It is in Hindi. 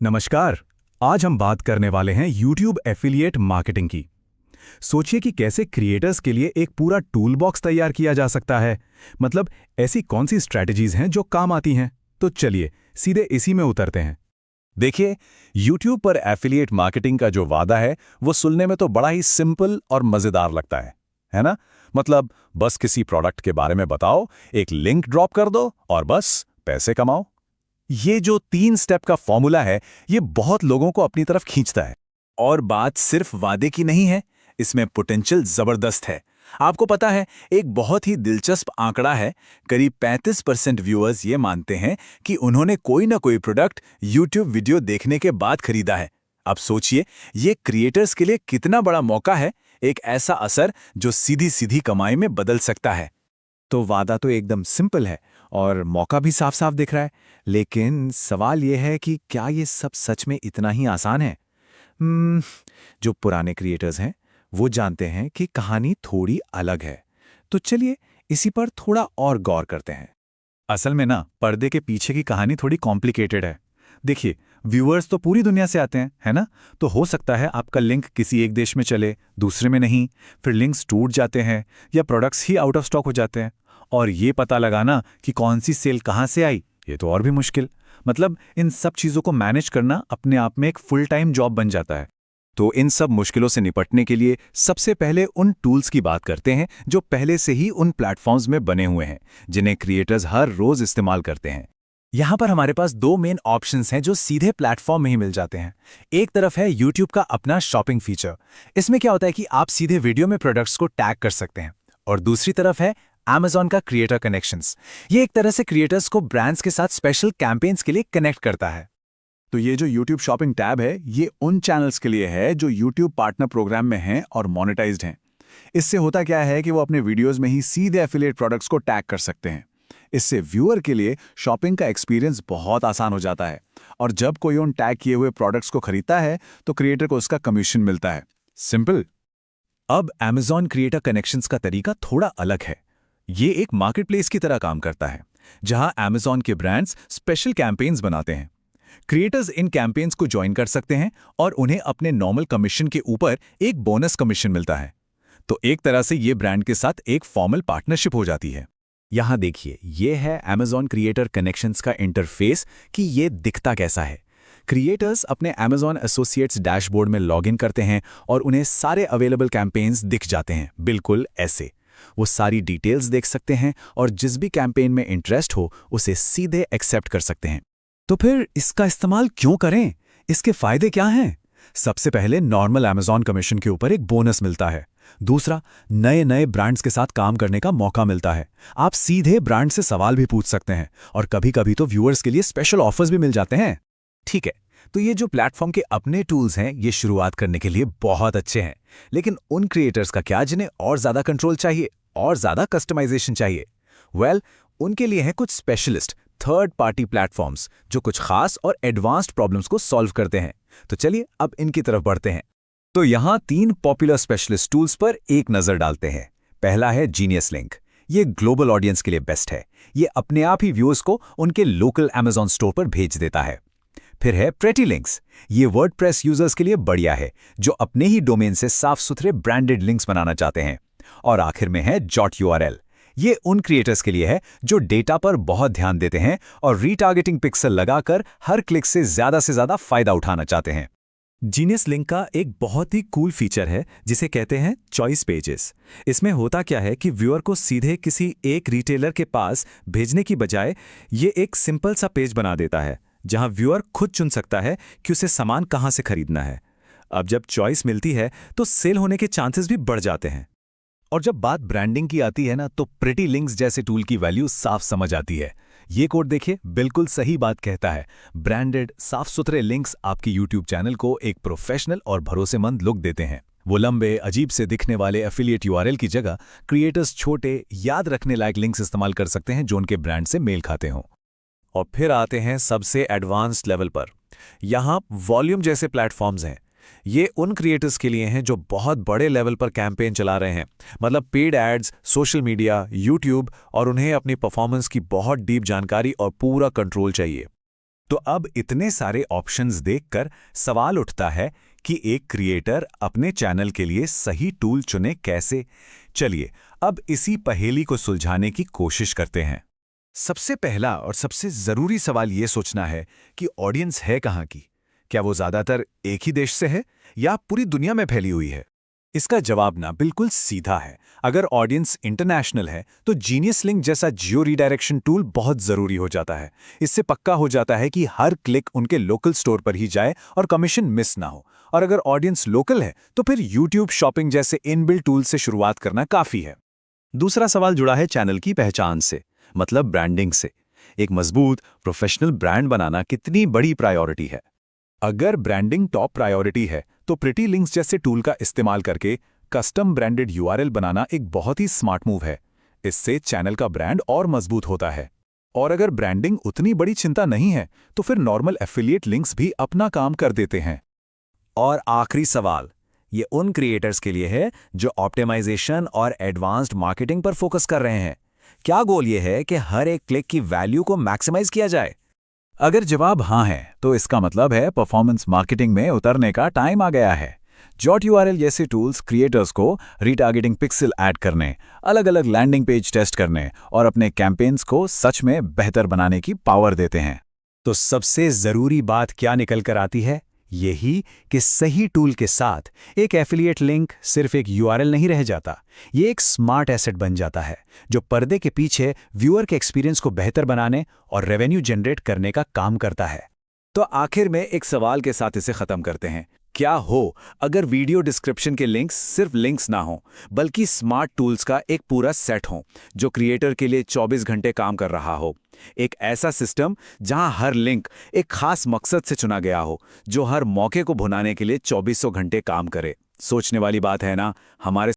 नमस्कार। आज हम बात करने वाले हैं YouTube एफिलिएट मार्केटिंग की। सोचिए कि कैसे क्रिएटर्स के लिए एक पूरा टूल बॉक्स तैयार किया जा सकता है। मतलब ऐसी कौन सी स्ट्रैटेजीज हैं जो काम आती हैं। तो चलिए सीधे इसी में उतरते हैं। देखिए, YouTube पर एफिलिएट मार्केटिंग का जो वादा है वो सुनने में तो बड़ा ही सिंपल और मजेदार लगता है ना? मतलब बस किसी प्रोडक्ट के बारे में बताओ, एक लिंक ड्रॉप कर दो और बस पैसे कमाओ। ये जो 3 स्टेप का फॉर्मूला है, ये बहुत लोगों को अपनी तरफ खींचता है। और बात सिर्फ वादे की नहीं है, इसमें पोटेंशियल जबरदस्त है। आपको पता है, एक बहुत ही दिलचस्प आंकड़ा है। करीब 35% व्यूअर्स ये मानते हैं कि उन्होंने कोई ना कोई प्रोडक्ट YouTube वीडियो देखने के बाद खरीदा है। अब सोचिए, ये क्रिएटर्स के लिए कितना बड़ा मौका है, एक ऐसा असर जो सीधी सीधी कमाई में बदल सकता है। तो वादा तो एकदम सिंपल है और मौका भी साफ साफ दिख रहा है। लेकिन सवाल यह है कि क्या ये सब सच में इतना ही आसान है? हम्म, जो पुराने क्रिएटर्स हैं वो जानते हैं कि कहानी थोड़ी अलग है। तो चलिए इसी पर थोड़ा और गौर करते हैं। असल में ना, पर्दे के पीछे की कहानी थोड़ी कॉम्प्लिकेटेड है। देखिए, व्यूअर्स तो पूरी दुनिया से आते हैं, है ना? तो हो सकता है आपका लिंक किसी एक देश में चले, दूसरे में नहीं, फिर लिंक्स टूट जाते हैं या products he out of stock हो जाते हैं। और ये पता लगाना कि कौन सी सेल कहाँ से आई, ये तो और भी मुश्किल। मतलब इन सब चीज़ों को मैनेज करना अपने आप में एक फुल टाइम जॉब बन जाता है। तो इन सब मुश्किलों से निपटने के लिए सबसे पहले उन टूल्स की बात करते हैं जो पहले से ही उन प्लेटफॉर्म्स में बने हुए हैं, जिन्हें क्रिएटर्स हर रोज इस्तेमाल करते हैं। यहाँ पर हमारे पास दो मेन ऑप्शंस हैं जो सीधे प्लेटफॉर्म में ही मिल जाते हैं। एक तरफ है YouTube का अपना शॉपिंग फीचर। इसमें क्या होता है कि आप सीधे वीडियो में प्रोडक्ट्स को टैग कर सकते हैं। और दूसरी तरफ है Amazon का क्रिएटर कनेक्शंस। ये एक तरह से क्रिएटर्स को ब्रांड्स के साथ स्पेशल कैंपेन्स के लिए कनेक्ट करता है। तो ये जो YouTube शॉपिंग टैब है, ये उन चैनल्स के लिए है जो YouTube पार्टनर प्रोग्राम में हैं और मोनेटाइज्ड हैं। इससे होता क्या है कि वो अपने वीडियोस में ही सीधे एफिलिएट प्रोडक्ट्स को टैग कर सकते हैं। इससे व्यूअर के लिए शॉपिंग का एक्सपीरियंस बहुत आसान हो जाता है। और जब कोई उन टैग किए हुए प्रोडक्ट्स को खरीदता है तो क्रिएटर को उसका कमीशन मिलता है। सिंपल। अब Amazon क्रिएटर कनेक्शंस का तरीका थोड़ा अलग है। ये एक मार्केटप्लेस की तरह काम करता है, जहां Amazon के ब्रांड्स स्पेशल कैंपेन्स बनाते हैं। क्रिएटर्स इन कैंपेन्स को ज्वाइन कर सकते हैं और उन्हें अपने नॉर्मल कमीशन के ऊपर एक बोनस कमीशन मिलता है। तो एक तरह से ये ब्रांड के साथ एक फॉर्मल पार्टनरशिप हो जाती है। यहाँ देखिए, ये है Amazon क्रिएटर कनेक्शंस का इंटरफेस कि ये दिखता कैसा है। क्रिएटर्स अपने Amazon एसोसिएट्स डैशबोर्ड में लॉगिन करते हैं और उन्हें सारे अवेलेबल कैंपेन्स दिख जाते हैं, बिल्कुल ऐसे। वो सारी डिटेल्स देख सकते हैं और जिस भी कैंपेन में इंटरेस्ट हो उसे सीधे एक्सेप्ट कर सकते हैं। तो फिर इसका इस्तेमाल क्यों करें? इसके फायदे क्या हैं? सबसे पहले नॉर्मल Amazon कमीशन के ऊपर एक बोनस मिलता है। दूसरा, नए नए ब्रांड्स के साथ काम करने का मौका मिलता है। आप सीधे ब्रांड से सवाल भी पूछ सकते हैं और कभी कभी तो व्यूअर्स के लिए स्पेशल ऑफर्स भी मिल जाते हैं। ठीक है, तो ये जो प्लेटफॉर्म के अपने टूल्स हैं, ये शुरुआत करने के लिए बहुत अच्छे हैं। लेकिन उन क्रिएटर्स का क्या जिन्हें और ज़्यादा कंट्रोल चाहिए और ज़्यादा कस्टमाइजेशन चाहिए? उनके लिए हैं कुछ स्पेशलिस्ट थर्ड पार्टी प्लेटफॉर्म्स जो कुछ खास और एडवांस्ड प्रॉब्लम्स को सॉल्व करते हैं। तो चलिए अब इनकी तरफ बढ़ते हैं। तो यहाँ 3 पॉपुलर स्पेशलिस्ट टूल्स पर एक नज़र डालते हैं। पहला है जीनियस लिंक। ये ग्लोबल ऑडियंस के लिए बेस्ट है। ये अपने आप ही व्यूअर्स को उनके लोकल Amazon स्टोर पर भेज देता है। फिर है प्रेटी लिंक्स। ये वर्डप्रेस यूजर्स के लिए बढ़िया है, जो अपने ही डोमेन से साफ सुथरे ब्रांडेड लिंक्स बनाना चाहते हैं। और आखिर में है जॉट URL। ये उन क्रिएटर्स के लिए है जो डेटा पर बहुत ध्यान देते हैं और रीटारगेटिंग पिक्सल लगाकर हर क्लिक से ज्यादा फायदा उठाना चाहते हैं। जीनियस लिंक का एक बहुत ही कूल फीचर है जिसे कहते हैं चॉइस पेजेस। इसमें होता क्या है कि व्यूअर को सीधे किसी एक रिटेलर के पास भेजने की बजाय ये एक सिंपल सा पेज बना देता है, जहां व्यूअर खुद चुन सकता है कि उसे सामान कहां से खरीदना है। अब जब चॉइस मिलती है तो सेल होने के चांसेस भी बढ़ जाते हैं। और जब बात ब्रांडिंग की आती है ना, तो प्रिटी लिंक्स जैसे टूल की वैल्यू साफ समझ आती है। ये कोड देखिए, बिल्कुल सही बात कहता है। ब्रांडेड साफ सुथरे लिंक्स आपकी यूट्यूब चैनल को एक प्रोफेशनल और भरोसेमंद लुक देते हैं। वो लंबे अजीब से दिखने वाले एफिलिएट URL की जगह क्रिएटर्स छोटे याद रखने लायक लिंक्स इस्तेमाल कर सकते हैं जो उनके ब्रांड से मेल खाते हों। और फिर आते हैं सबसे एडवांस्ड लेवल पर। यहाँ वॉल्यूम जैसे प्लेटफॉर्म्स हैं। ये उन क्रिएटर्स के लिए हैं जो बहुत बड़े लेवल पर कैंपेन चला रहे हैं, मतलब paid ads, social media, YouTube, और उन्हें अपनी परफॉर्मेंस की बहुत डीप जानकारी और पूरा कंट्रोल चाहिए। तो अब इतने सारे ऑप्शंस देखकर सवाल उठता है कि एक क्रिएटर अपने चैनल के लिए सही टूल चुने कैसे। चलिए अब इसी पहेली को सुलझाने की कोशिश करते हैं। सबसे पहला और सबसे ज़रूरी सवाल ये सोचना है कि ऑडियंस है कहाँ की। क्या वो ज़्यादातर एक ही देश से है या पूरी दुनिया में फैली हुई है? इसका जवाब ना बिल्कुल सीधा है। अगर ऑडियंस इंटरनेशनल है तो जीनियस लिंक जैसा जियो रीडायरेक्शन टूल बहुत ज़रूरी हो जाता है। इससे पक्का हो जाता है कि हर क्लिक उनके लोकल स्टोर पर ही जाए और कमीशन मिस ना हो। और अगर ऑडियंस लोकल है तो फिर यूट्यूब शॉपिंग जैसे इनबिल्ट टूल से शुरुआत करना काफ़ी है। दूसरा सवाल जुड़ा है चैनल की पहचान से, मतलब ब्रांडिंग से। एक मजबूत प्रोफेशनल ब्रांड बनाना कितनी बड़ी प्रायोरिटी है। अगर ब्रांडिंग टॉप प्रायोरिटी है तो प्रिटी लिंक्स जैसे टूल का इस्तेमाल करके कस्टम ब्रांडेड यूआरएल बनाना एक बहुत ही स्मार्ट मूव है। इससे चैनल का ब्रांड और मजबूत होता है। और अगर ब्रांडिंग उतनी बड़ी चिंता नहीं है तो फिर नॉर्मल एफिलिएट लिंक्स भी अपना काम कर देते हैं। और आखिरी सवाल ये उन क्रिएटर्स के लिए है जो ऑप्टिमाइजेशन और एडवांस्ड मार्केटिंग पर फोकस कर रहे हैं। क्या गोल ये है कि हर एक क्लिक की वैल्यू को मैक्सिमाइज किया जाए? अगर जवाब हाँ है तो इसका मतलब है परफॉर्मेंस मार्केटिंग में उतरने का टाइम आ गया है। जॉट यूआरएल जैसे टूल्स क्रिएटर्स को रीटारगेटिंग पिक्सल ऐड करने, अलग अलग लैंडिंग पेज टेस्ट करने और अपने कैंपेन्स को सच में बेहतर बनाने की पावर देते हैं। तो सबसे ज़रूरी बात क्या निकल कर आती है? यही कि सही टूल के साथ एक एफिलिएट लिंक सिर्फ एक यूआरएल नहीं रह जाता। ये एक स्मार्ट एसेट बन जाता है जो पर्दे के पीछे व्यूअर के एक्सपीरियंस को बेहतर बनाने और रेवेन्यू जनरेट करने का काम करता है। तो आखिर में एक सवाल के साथ इसे खत्म करते हैं। क्या हो अगर वीडियो डिस्क्रिप्शन के लिंक्स सिर्फ लिंक्स ना हो बल्कि स्मार्ट टूल्स का एक पूरा सेट हो जो क्रिएटर के लिए 24 घंटे काम कर रहा हो। एक ऐसा सिस्टम जहां हर लिंक एक खास मकसद से चुना गया हो, जो हर मौके को भुनाने के लिए 2400 घंटे काम करे। सोचने वाली बात है ना। हमारे